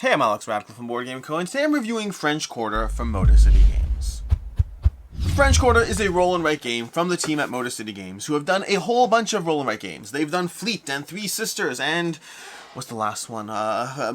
Hey, I'm Alex Radcliffe from Board Game Co. and today I'm reviewing French Quarter from Motor City Games. French Quarter is a roll and write game from the team at Motor City Games, who have done a whole bunch of roll and write games. They've done Fleet and Three Sisters and what's the last one?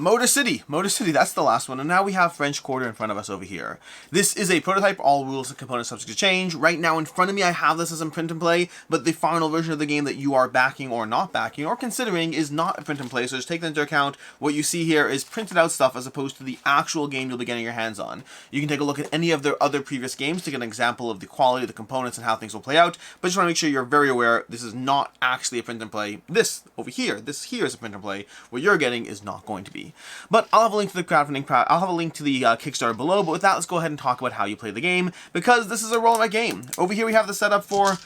Motor City. Motor City, that's the last one. And now we have French Quarter in front of us over here. This is a prototype, all rules and components subject to change. Right now in front of me, I have this as a print and play, but the final version of the game that you are backing or not backing or considering is not a print and play, so just take that into account. What you see here is printed out stuff as opposed to the actual game you'll be getting your hands on. You can take a look at any of their other previous games to get an example of the quality of the components and how things will play out, but just want to make sure you're very aware this is not actually a print and play. This over here, this here is a print and play. What you're getting is not going to be. But I'll have a link to the crowdfunding, I'll have a link to the Kickstarter below, but with that, let's go ahead and talk about how you play the game, because this is a roll and write game. Over here we have the setup for,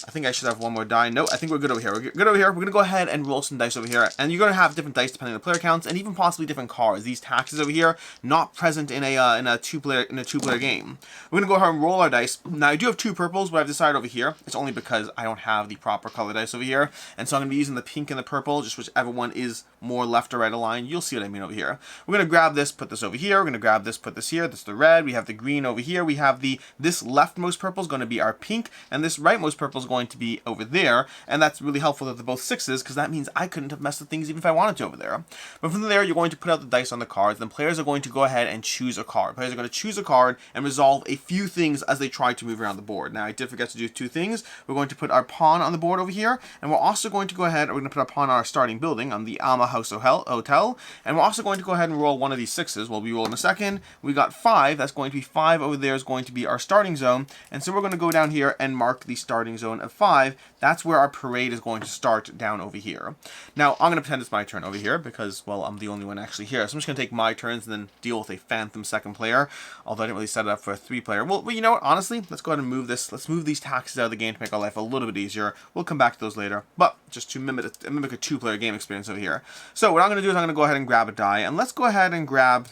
I think I should have one more die. No, I think we're good over here. We're good over here. We're going to go ahead and roll some dice over here. And you're going to have different dice depending on the player counts and even possibly different cards. These taxes over here, not present in a two-player game. We're going to go ahead and roll our dice. Now, I do have two purples, but I've decided over here, it's only because I don't have the proper color dice over here. And so I'm going to be using the pink and the purple, just whichever one is more left or right aligned. You'll see what I mean over here. We're going to grab this, put this over here. We're going to grab this, put this here. This is the red. We have the green over here. We have this leftmost purple is going to be our pink, and this rightmost purple is going to be over there, and that's really helpful that they're both sixes, because that means I couldn't have messed with things even if I wanted to over there. But from there, you're going to put out the dice on the cards, then players are going to go ahead and choose a card. Players are going to choose a card and resolve a few things as they try to move around the board. Now, I did forget to do two things. We're going to put our pawn on the board over here, and we're also going to go ahead, we're going to put our pawn on our starting building, on the Alma House Hotel, and we're also going to go ahead and roll one of these sixes. Well, we roll in a second. We got 5. That's going to be 5 over there is going to be our starting zone, and so we're going to go down here and mark the starting zone of 5. That's where our parade is going to start down over here. Now, I'm going to pretend it's my turn over here because, well, I'm the only one actually here. So I'm just going to take my turns and then deal with a phantom second player, although I didn't really set it up for a 3-player. Well, you know what? Honestly, let's go ahead and move this. Let's move these taxes out of the game to make our life a little bit easier. We'll come back to those later, but just to mimic a 2-player game experience over here. So what I'm going to do is I'm going to go ahead and grab a die, and let's go ahead and grab,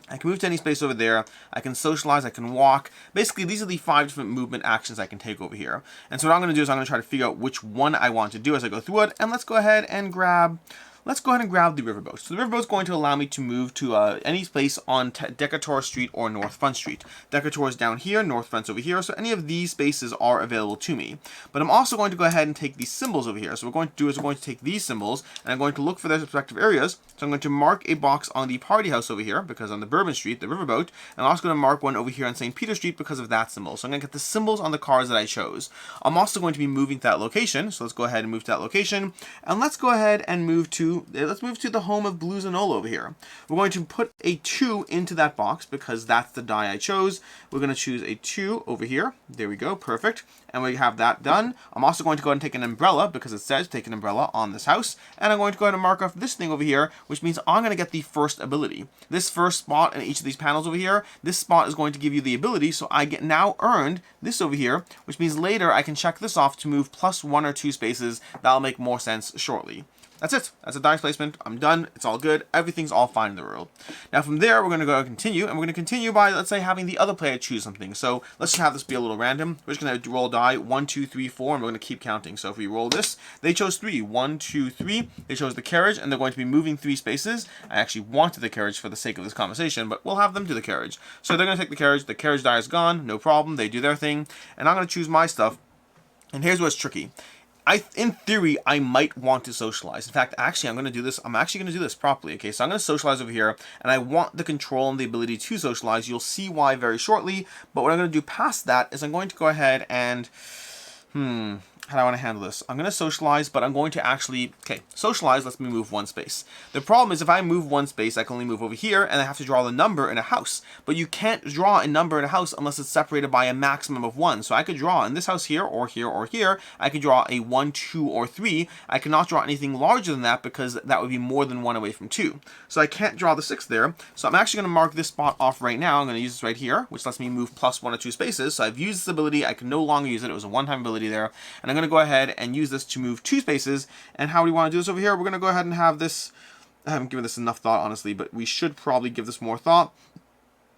I can move to any space over there, I can socialize, I can walk. Basically, these are the 5 different movement actions I can take over here. And so what I'm going to do is I'm going to try to figure out which one I want to do as I go through it. And let's go ahead and grab the riverboat. So the riverboat is going to allow me to move to any space on Decatur Street or North Front Street. Decatur is down here, North Front's over here, so any of these spaces are available to me. But I'm also going to go ahead and take these symbols over here. So what we're going to do is we're going to take these symbols, and I'm going to look for their respective areas. So I'm going to mark a box on the party house over here, because on the Bourbon Street, the riverboat, and I'm also going to mark one over here on St. Peter Street because of that symbol. So I'm going to get the symbols on the cards that I chose. I'm also going to be moving to that location, so let's go ahead and move to that location, and let's go ahead and move to the home of Blues and NOLA over here. We're going to put a 2 into that box because that's the die I chose. We're going to choose a 2 over here. There we go, perfect. And we have that done. I'm also going to go ahead and take an umbrella because it says take an umbrella on this house. And I'm going to go ahead and mark off this thing over here, which means I'm going to get the first ability. This first spot in each of these panels over here, this spot is going to give you the ability, so I get now earned this over here, which means later I can check this off to move plus 1 or 2 spaces. That'll make more sense shortly. That's it. That's a dice placement. I'm done. It's all good. Everything's all fine in the world. Now from there, we're going to go and continue, and we're going to continue by, let's say, having the other player choose something. So let's just have this be a little random. We're just going to roll die 1, 2, 3, 4, and we're going to keep counting. So if we roll this, they chose 3. 1, 2, 3. They chose the carriage, and they're going to be moving 3 spaces. I actually wanted the carriage for the sake of this conversation, but we'll have them do the carriage. So they're going to take the carriage. The carriage die is gone. No problem. They do their thing. And I'm going to choose my stuff. And here's what's tricky. In theory, I might want to socialize. In fact, actually, I'm actually going to do this properly. Okay, so I'm going to socialize over here, and I want the control and the ability to socialize. You'll see why very shortly, but what I'm going to do past that is I'm going to go ahead and, how do I want to handle this? I'm going to socialize, but I'm going to actually, socialize lets me move 1 space. The problem is if I move 1 space, I can only move over here, and I have to draw the number in a house. But you can't draw a number in a house unless it's separated by a maximum of 1. So I could draw in this house here, or here, or here. I could draw a 1, 2, or 3. I cannot draw anything larger than that because that would be more than 1 away from 2. So I can't draw the 6 there. So I'm actually going to mark this spot off right now. I'm going to use this right here, which lets me move plus 1 or 2 spaces. So I've used this ability. I can no longer use it. It was a one-time ability there. And I'm going to go ahead and use this to move 2 spaces. And how do we want to do this over here? We're going to go ahead and have this. I haven't given this enough thought, honestly, but we should probably give this more thought.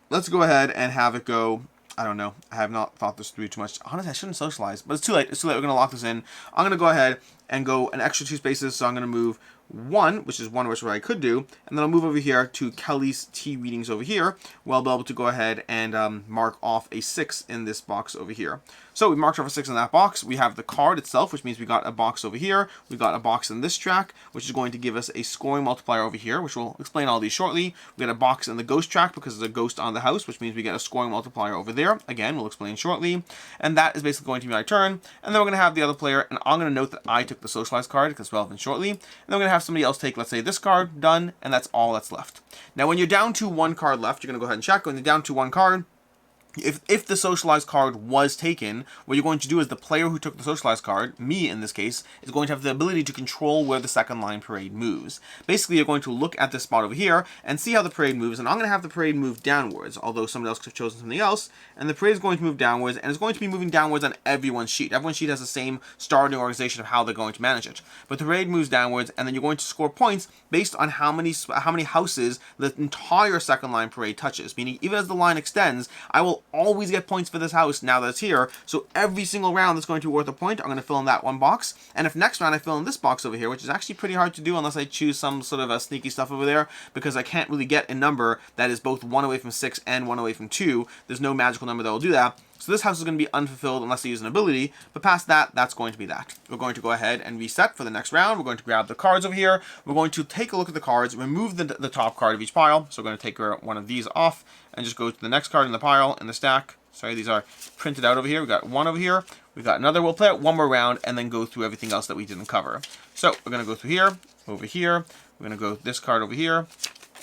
Let's go ahead and have it go. I don't know. I have not thought this through too much. Honestly, I shouldn't socialize, but it's too late. It's too late. We're going to lock this in. I'm going to go ahead and go an extra 2 spaces. So I'm going to move 1, which is one which what I could do, and then I'll move over here to Kelly's tea readings over here, where I'll be able to go ahead and mark off a 6 in this box over here. So we marked off a 6 in that box. We have the card itself, which means we got a box over here. We got a box in this track, which is going to give us a scoring multiplier over here, which we'll explain all these shortly. We got a box in the ghost track because there's a ghost on the house, which means we get a scoring multiplier over there. Again, we'll explain shortly. And that is basically going to be my turn. And then we're going to have the other player, and I'm going to note that I took the socialized card because it's relevant shortly. And then we're going to have somebody else take, let's say, this card, done, and that's all that's left. Now, when you're down to 1 card left, you're going to go ahead and check. When you're down to 1 card, if the socialized card was taken, what you're going to do is the player who took the socialized card, me in this case, is going to have the ability to control where the second line parade moves. Basically, you're going to look at this spot over here and see how the parade moves, and I'm going to have the parade move downwards, although somebody else could have chosen something else, and the parade is going to move downwards, and it's going to be moving downwards on everyone's sheet. Everyone's sheet has the same starting organization of how they're going to manage it. But the parade moves downwards, and then you're going to score points based on how many houses the entire second line parade touches, meaning even as the line extends, I will always get points for this house now that it's here. So every single round that's going to be worth a point, I'm going to fill in that 1 box. And if next round I fill in this box over here, which is actually pretty hard to do unless I choose some sort of a sneaky stuff over there, because I can't really get a number that is both 1 away from 6 and 1 away from 2. There's no magical number that will do that. So this house is going to be unfulfilled unless I use an ability, but past that, that's going to be that. We're going to go ahead and reset for the next round. We're going to grab the cards over here. We're going to take a look at the cards, remove the top card of each pile. So we're going to take one of these off and just go to the next card in the pile, in the stack. Sorry, these are printed out over here. We've got 1 over here. We've got another. We'll play it 1 more round and then go through everything else that we didn't cover. So we're going to go through here, over here. We're going to go this card over here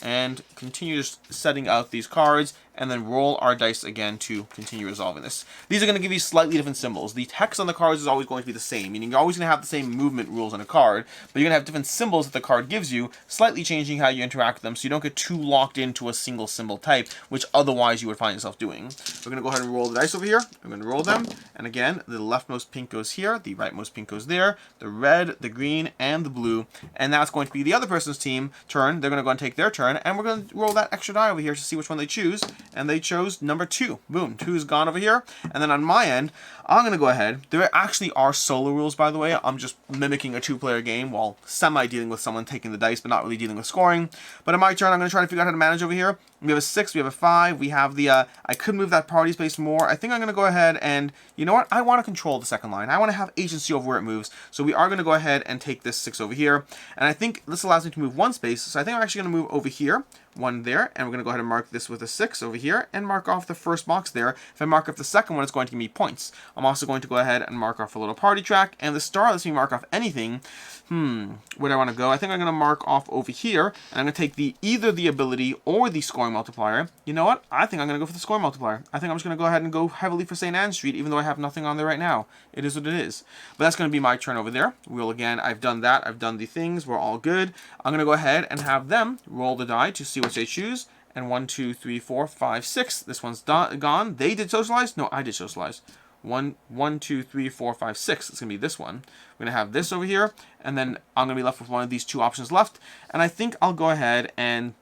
and continue just setting out these cards, and then roll our dice again to continue resolving this. These are going to give you slightly different symbols. The text on the cards is always going to be the same, meaning you're always going to have the same movement rules on a card, but you're going to have different symbols that the card gives you, slightly changing how you interact with them so you don't get too locked into a single symbol type, which otherwise you would find yourself doing. We're going to go ahead and roll the dice over here. I'm going to roll them, and again, the leftmost pink goes here, the rightmost pink goes there, the red, the green, and the blue, and that's going to be the other person's team turn. They're going to go and take their turn, and we're going to roll that extra die over here to see which one they choose, and they chose number 2. Boom, 2 is gone over here. And then on my end, I'm going to go ahead. There actually are solo rules, by the way. I'm just mimicking a 2-player game while semi-dealing with someone taking the dice, but not really dealing with scoring. But on my turn, I'm going to try to figure out how to manage over here. We have a 6, we have a 5, we have the, I could move that party space more. I think I'm going to go ahead and, you know what? I want to control the second line. I want to have agency over where it moves. So we are going to go ahead and take this 6 over here. And I think this allows me to move 1 space. So I think I'm actually going to move over here, 1 there, and we're going to go ahead and mark this with a 6 over here, and mark off the first box there. If I mark off the second one, it's going to give me points. I'm also going to go ahead and mark off a little party track, and the star lets me mark off anything. Where do I want to go? I think I'm going to mark off over here, and I'm going to take either the ability or the scoring multiplier. You know what? I think I'm going to go for the scoring multiplier. I think I'm just going to go ahead and go heavily for St. Anne Street, even though I have nothing on there right now. It is what it is. But that's going to be my turn over there. We'll again, I've done that. I've done the things. We're all good. I'm going to go ahead and have them roll the die to see what they choose. And 1, 2, 3, 4, 5, 6. This one's gone. They did socialize? No, I did socialize. 1, 2, 3, 4, 5, 6. It's going to be this one. We're going to have this over here, and then I'm going to be left with one of these 2 options left. And I think I'll go ahead and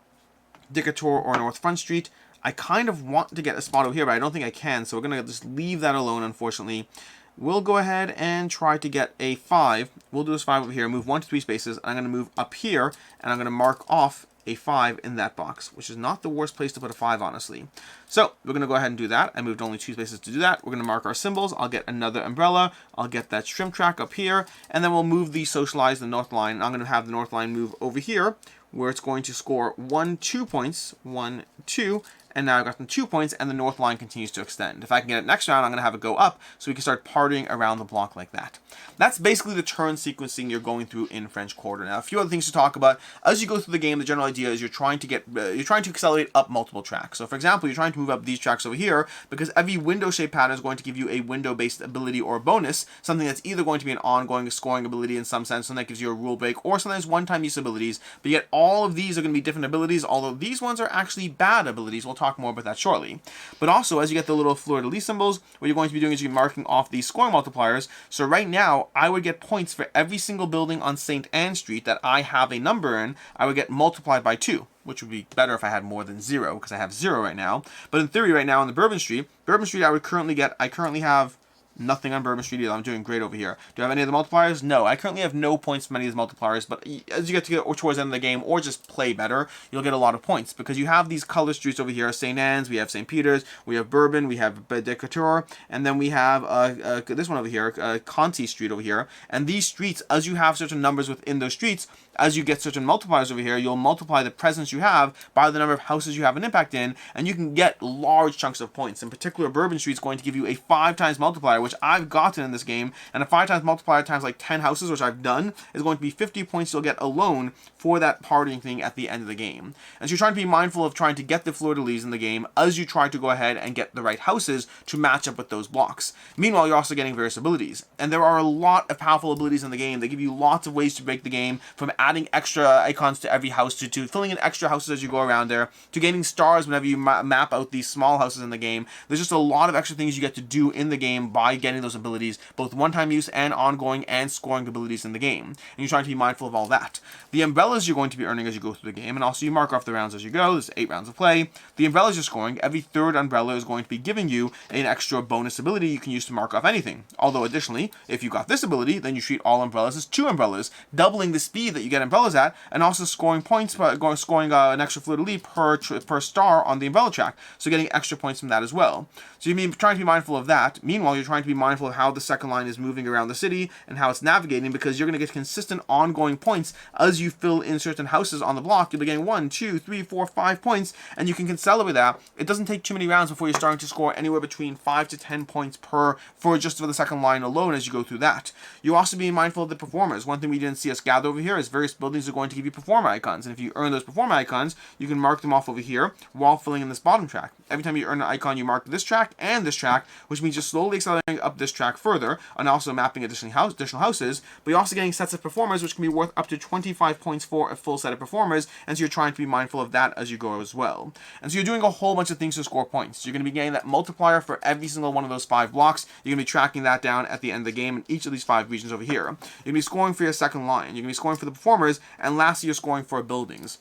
Decatur or North Front Street. I kind of want to get a spot over here, but I don't think I can, so we're going to just leave that alone, unfortunately. We'll go ahead and try to get a 5. We'll do this 5 over here, move 1 to 3 spaces. I'm going to move up here, and I'm going to mark off a 5 in that box, which is not the worst place to put a 5, honestly. So we're going to go ahead and do that. I moved only 2 spaces to do that. We're going to mark our symbols. I'll get another umbrella. I'll get that shrimp track up here, and then we'll move the socialize the north line. I'm going to have the north line move over here, where it's going to score 1, 2 points. 1, 2. And now I've got them 2 points, and the north line continues to extend. If I can get it next round, I'm going to have it go up, so we can start partying around the block like that. That's basically the turn sequencing you're going through in French Quarter. Now, a few other things to talk about. As you go through the game, the general idea is you're trying to accelerate up multiple tracks. So, for example, you're trying to move up these tracks over here, because every window shape pattern is going to give you a window-based ability or bonus, something that's either going to be an ongoing scoring ability in some sense, something that gives you a rule break, or sometimes one-time use abilities. But yet, all of these are going to be different abilities, although these ones are actually bad abilities. We'll talk more about that shortly. But also, as you get the little fleur-de-lis symbols, what you're going to be doing is you're marking off these scoring multipliers. So right now, I would get points for every single building on St. Anne Street that I have a number in. I would get multiplied by 2, which would be better if I had more than 0, because I have 0 right now. But in theory, right now on the Bourbon Street, I currently have Nothing on Bourbon Street either. I'm doing great over here. Do I have any of the multipliers? No. I currently have no points from any of these multipliers, but as you get towards the end of the game, or just play better, you'll get a lot of points, because you have these color streets over here. St. Anne's, we have St. Peter's, we have Bourbon, we have Decatur, and then we have this one over here, Conti Street over here. And these streets, as you have certain numbers within those streets, as you get certain multipliers over here, you'll multiply the presence you have by the number of houses you have an impact in, and you can get large chunks of points. In particular, Bourbon Street is going to give you a 5 times multiplier, which I've gotten in this game, and a 5 times multiplier times like 10 houses, which I've done, is going to be 50 points you'll get alone for that partying thing at the end of the game. And so you're trying to be mindful of trying to get the fleur-de-lis in the game as you try to go ahead and get the right houses to match up with those blocks. Meanwhile, you're also getting various abilities, and there are a lot of powerful abilities in the game. They give you lots of ways to break the game, from adding extra icons to every house, to filling in extra houses as you go around there, to gaining stars whenever you map out these small houses in the game. There's just a lot of extra things you get to do in the game by getting those abilities, both one-time use and ongoing and scoring abilities in the game. And you're trying to be mindful of all that. The umbrellas you're going to be earning as you go through the game, and also you mark off the rounds as you go. There's 8 rounds of play. The umbrellas you're scoring, every third umbrella is going to be giving you an extra bonus ability you can use to mark off anything. Although additionally, if you got this ability, then you treat all umbrellas as 2 umbrellas, doubling the speed that you get umbrellas at, and also scoring points, scoring an extra fleur-de-lis per star on the umbrella track, so getting extra points from that as well. So you're trying to be mindful of that. Meanwhile, you're trying to be mindful of how the second line is moving around the city and how it's navigating, because you're going to get consistent ongoing points as you fill in certain houses on the block. You'll be getting 1, 2, 3, 4, 5 points, and you can consolidate that. It doesn't take too many rounds before you're starting to score anywhere between 5 to 10 points for the second line alone as you go through that. You're also being mindful of the performers. One thing we didn't see us gather over here is various buildings are going to give you performer icons, and if you earn those performer icons, you can mark them off over here while filling in this bottom track. Every time you earn an icon, you mark this track and this track, which means you're slowly accelerating up this track further, and also mapping additional houses, but you're also getting sets of performers, which can be worth up to 25 points for a full set of performers, and so you're trying to be mindful of that as you go as well. And so you're doing a whole bunch of things to score points. You're going to be getting that multiplier for every single one of those 5 blocks. You're going to be tracking that down at the end of the game in each of these 5 regions over here. You're going to be scoring for your second line. You're going to be scoring for the performers, and lastly, you're scoring for buildings.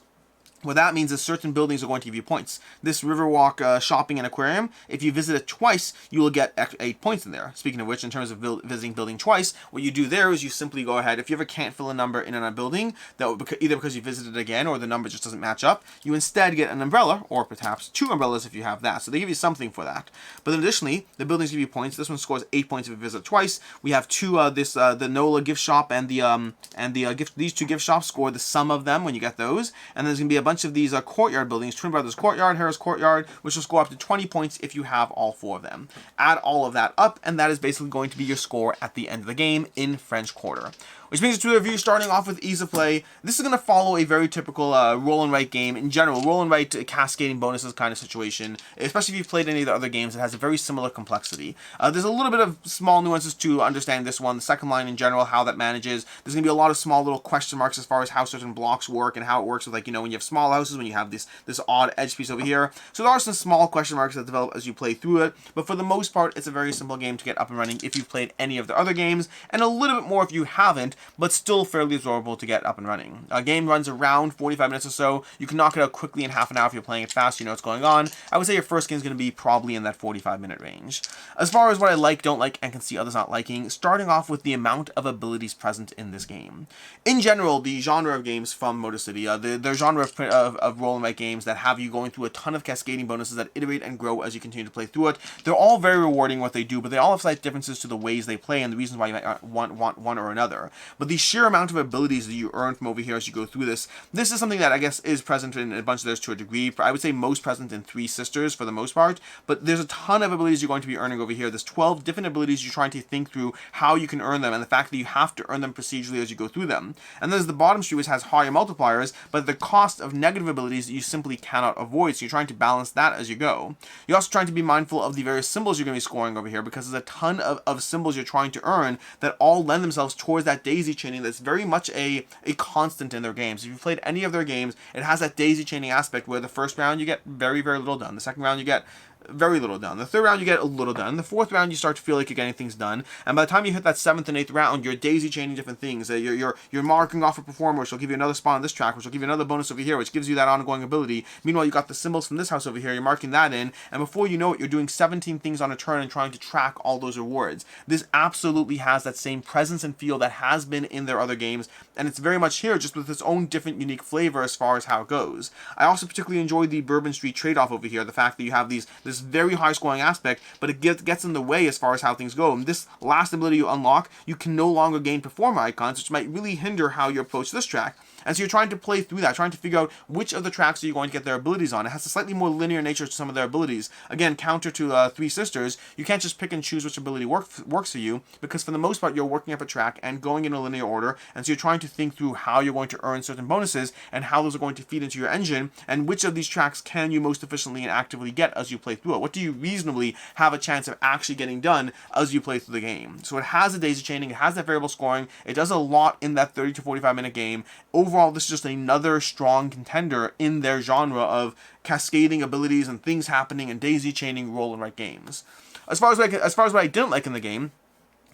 What that means is certain buildings are going to give you points. This Riverwalk Shopping and Aquarium, if you visit it twice, you will get 8 points in there. Speaking of which, in terms of visiting building twice, what you do there is you simply go ahead. If you ever can't fill a number in a building, that will either because you visited it again or the number just doesn't match up, you instead get an umbrella, or perhaps 2 umbrellas if you have that. So they give you something for that. But then additionally, the buildings give you points. This one scores 8 points if you visit twice. We have 2 the NOLA gift shop and these 2 gift shops score the sum of them when you get those. And there's going to be a bunch of these courtyard buildings, Twin Brothers Courtyard, Harris Courtyard, which will score up to 20 points if you have all 4 of them. Add all of that up, and that is basically going to be your score at the end of the game in French Quarter. Which brings us to a review starting off with ease of play. This is going to follow a very typical roll and write game. In general, roll and write cascading bonuses kind of situation, especially if you've played any of the other games, it has a very similar complexity. There's a little bit of small nuances to understand this one. The second line in general, how that manages. There's going to be a lot of small little question marks as far as how certain blocks work and how it works with, like, when you have small houses, when you have this odd edge piece over here. So there are some small question marks that develop as you play through it, but for the most part, it's a very simple game to get up and running if you've played any of the other games, and a little bit more if you haven't, but still fairly absorbable to get up and running. A game runs around 45 minutes or so. You can knock it out quickly in half an hour if you're playing it fast, you know what's going on. I would say your first game is going to be probably in that 45-minute range. As far as what I like, don't like, and can see others not liking, starting off with the amount of abilities present in this game. In general, the genre of games from Motor City, the genre of roll and write games that have you going through a ton of cascading bonuses that iterate and grow as you continue to play through it, they're all very rewarding what they do, but they all have slight differences to the ways they play and the reasons why you might want one or another. But the sheer amount of abilities that you earn from over here as you go through this is something that I guess is present in a bunch of theirs to a degree. I would say most present in Three Sisters for the most part, but there's a ton of abilities you're going to be earning over here. There's 12 different abilities you're trying to think through how you can earn them, and the fact that you have to earn them procedurally as you go through them. And there's the bottom street, which has higher multipliers, but the cost of negative abilities that you simply cannot avoid, so you're trying to balance that as you go. You're also trying to be mindful of the various symbols you're going to be scoring over here, because there's a ton of symbols you're trying to earn that all lend themselves towards that daisy chaining that's very much a constant in their games. If you've played any of their games, it has that daisy chaining aspect where the first round you get very, very little done. The second round you get very little done. The third round you get a little done. The fourth round you start to feel like you're getting things done. And by the time you hit that seventh and eighth round, you're daisy chaining different things. You're marking off a performer, which will give you another spot on this track, which will give you another bonus over here, which gives you that ongoing ability. Meanwhile, you got the symbols from this house over here. You're marking that in, and before you know it, you're doing 17 things on a turn and trying to track all those rewards. This absolutely has that same presence and feel that has been in their other games, and it's very much here, just with its own different, unique flavor as far as how it goes. I also particularly enjoy the Bourbon Street trade-off over here. The fact that you have this very high scoring aspect, but it gets in the way as far as how things go. And this last ability you unlock, you can no longer gain performer icons, which might really hinder how you approach this track. And so you're trying to play through that, trying to figure out which of the tracks are you going to get their abilities on. It has a slightly more linear nature to some of their abilities. Again, counter to Three Sisters, you can't just pick and choose which ability works for you, because for the most part you're working up a track and going in a linear order, and so you're trying to think through how you're going to earn certain bonuses and how those are going to feed into your engine, and which of these tracks can you most efficiently and actively get as you play through it. What do you reasonably have a chance of actually getting done as you play through the game? So it has a daisy chaining, it has that variable scoring, it does a lot in that 30 to 45 minute game. Overall, this is just another strong contender in their genre of cascading abilities and things happening and daisy chaining roll and write games. As far as what I didn't like in the game,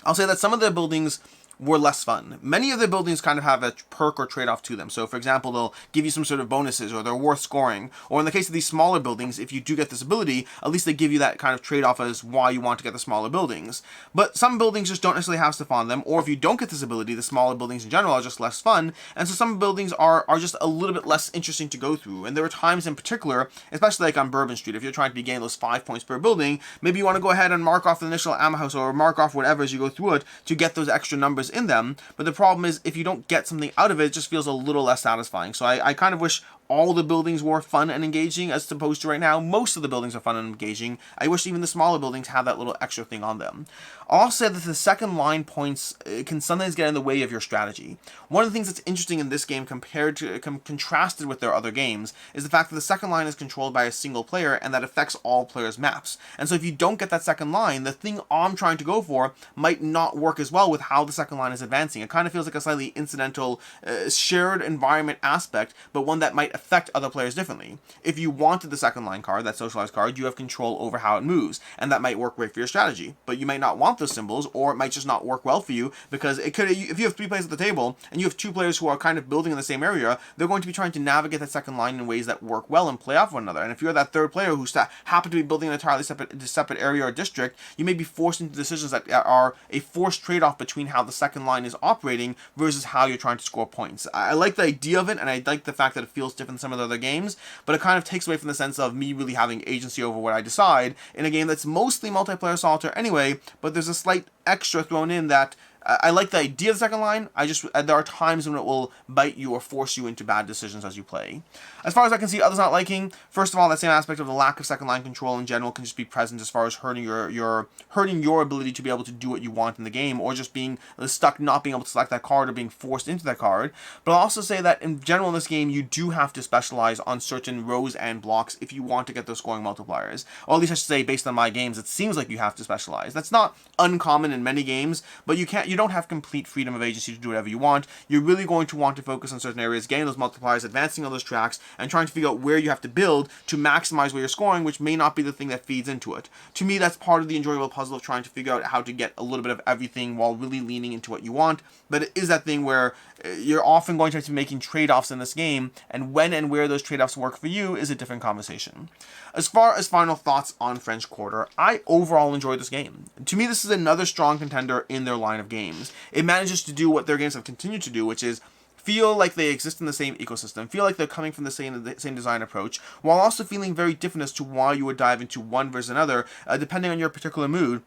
I'll say that some of the buildings were less fun. Many of the buildings kind of have a perk or trade-off to them. So for example, they'll give you some sort of bonuses, or they're worth scoring. Or in the case of these smaller buildings, if you do get this ability, at least they give you that kind of trade-off as why you want to get the smaller buildings. But some buildings just don't necessarily have stuff on them, or if you don't get this ability, the smaller buildings in general are just less fun, and so some buildings are just a little bit less interesting to go through. And there were times in particular, especially like on Bourbon Street, if you're trying to be getting those 5 points per building, maybe you want to go ahead and mark off the initial ammo house, or mark off whatever as you go through it to get those extra numbers in them. But the problem is, if you don't get something out of it, it just feels a little less satisfying. So I kind of wish all the buildings were fun and engaging, as opposed to right now, most of the buildings are fun and engaging. I wish even the smaller buildings had that little extra thing on them. I'll also say that the second line points can sometimes get in the way of your strategy. One of the things that's interesting in this game contrasted with their other games is the fact that the second line is controlled by a single player, and that affects all players' maps. And so if you don't get that second line, the thing I'm trying to go for might not work as well with how the second line is advancing. It kind of feels like a slightly incidental shared environment aspect, but one that might affect other players differently. If you wanted the second line card, that socialized card, you have control over how it moves, and that might work great for your strategy. But you might not want those symbols, or it might just not work well for you, because it could, if you have 3 players at the table and you have 2 players who are kind of building in the same area, they're going to be trying to navigate that second line in ways that work well and play off one another. And if you're that third player who happen to be building an entirely separate area or district, you may be forced into decisions that are a forced trade-off between how the second line is operating versus how you're trying to score points. I like the idea of it, and I like the fact that it feels different than some of the other games, but it kind of takes away from the sense of me really having agency over what I decide in a game that's mostly multiplayer solitaire anyway, but there's a slight extra thrown in that I like the idea of the second line. There are times when it will bite you or force you into bad decisions as you play. As far as I can see, others not liking, first of all, that same aspect of the lack of second line control in general can just be present as far as hurting your ability to be able to do what you want in the game, or just being stuck not being able to select that card or being forced into that card. But I'll also say that in general in this game, you do have to specialize on certain rows and blocks if you want to get those scoring multipliers. Or at least I should say, based on my games, it seems like you have to specialize. That's not uncommon in many games, but you don't have complete freedom of agency to do whatever you want. You're really going to want to focus on certain areas, getting those multipliers, advancing on those tracks, and trying to figure out where you have to build to maximize where you're scoring, which may not be the thing that feeds into it. To me, that's part of the enjoyable puzzle of trying to figure out how to get a little bit of everything while really leaning into what you want. But it is that thing where you're often going to have to be making trade-offs in this game, and when and where those trade-offs work for you is a different conversation. As far as final thoughts on French Quarter, I overall enjoyed this game. To me, this is another strong contender in their line of games. It manages to do what their games have continued to do, which is feel like they exist in the same ecosystem, feel like they're coming from the same design approach, while also feeling very different as to why you would dive into one versus another, depending on your particular mood.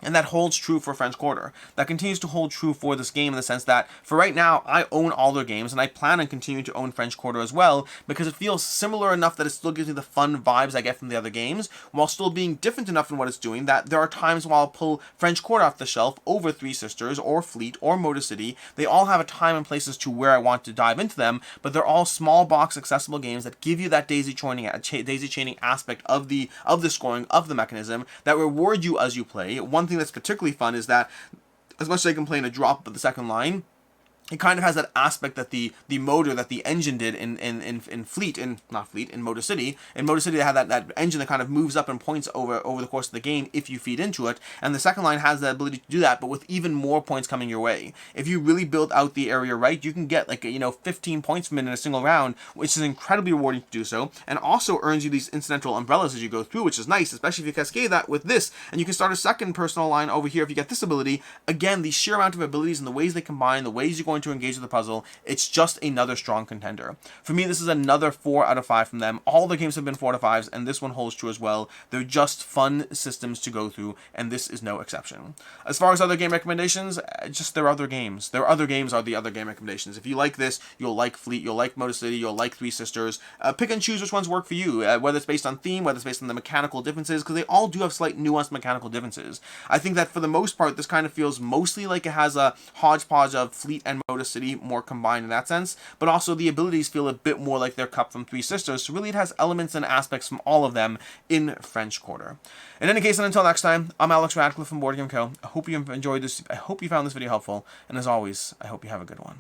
And that holds true for French Quarter. That continues to hold true for this game in the sense that, for right now, I own all their games, and I plan on continuing to own French Quarter as well, because it feels similar enough that it still gives me the fun vibes I get from the other games, while still being different enough in what it's doing that there are times while I'll pull French Quarter off the shelf over Three Sisters, or Fleet, or Motor City. They all have a time and place as to where I want to dive into them, but they're all small box accessible games that give you that daisy chaining aspect of the scoring, of the mechanism, that reward you as you play. One thing that's particularly fun is that, as much as I complain a drop of the second line, it kind of has that aspect that the motor that the engine did in Motor City. In Motor City, they have that engine that kind of moves up and points over the course of the game if you feed into it. And the second line has the ability to do that, but with even more points coming your way. If you really build out the area right, you can get like 15 points from it in a single round, which is incredibly rewarding to do so, and also earns you these incidental umbrellas as you go through, which is nice, especially if you cascade that with this. And you can start a second personal line over here if you get this ability. Again, the sheer amount of abilities and the ways they combine, the ways you're going to engage with the puzzle, it's just another strong contender. For me, this is another 4 out of 5 from them. All the games have been 4 out of 5s, and this one holds true as well. They're just fun systems to go through, and this is no exception. As far as other game recommendations, just their other games. Their other games are the other game recommendations. If you like this, you'll like Fleet, you'll like Motor City, you'll like Three Sisters. Pick and choose which ones work for you, whether it's based on theme, whether it's based on the mechanical differences, because they all do have slight nuanced mechanical differences. I think that for the most part, this kind of feels mostly like it has a hodgepodge of Fleet and Motor City more combined in that sense, but also the abilities feel a bit more like they're cut from Three Sisters, so really it has elements and aspects from all of them in French Quarter. In any case, and until next time, I'm Alex Radcliffe from Board Game Co. I hope you enjoyed this. I hope you found this video helpful, and as always, I hope you have a good one.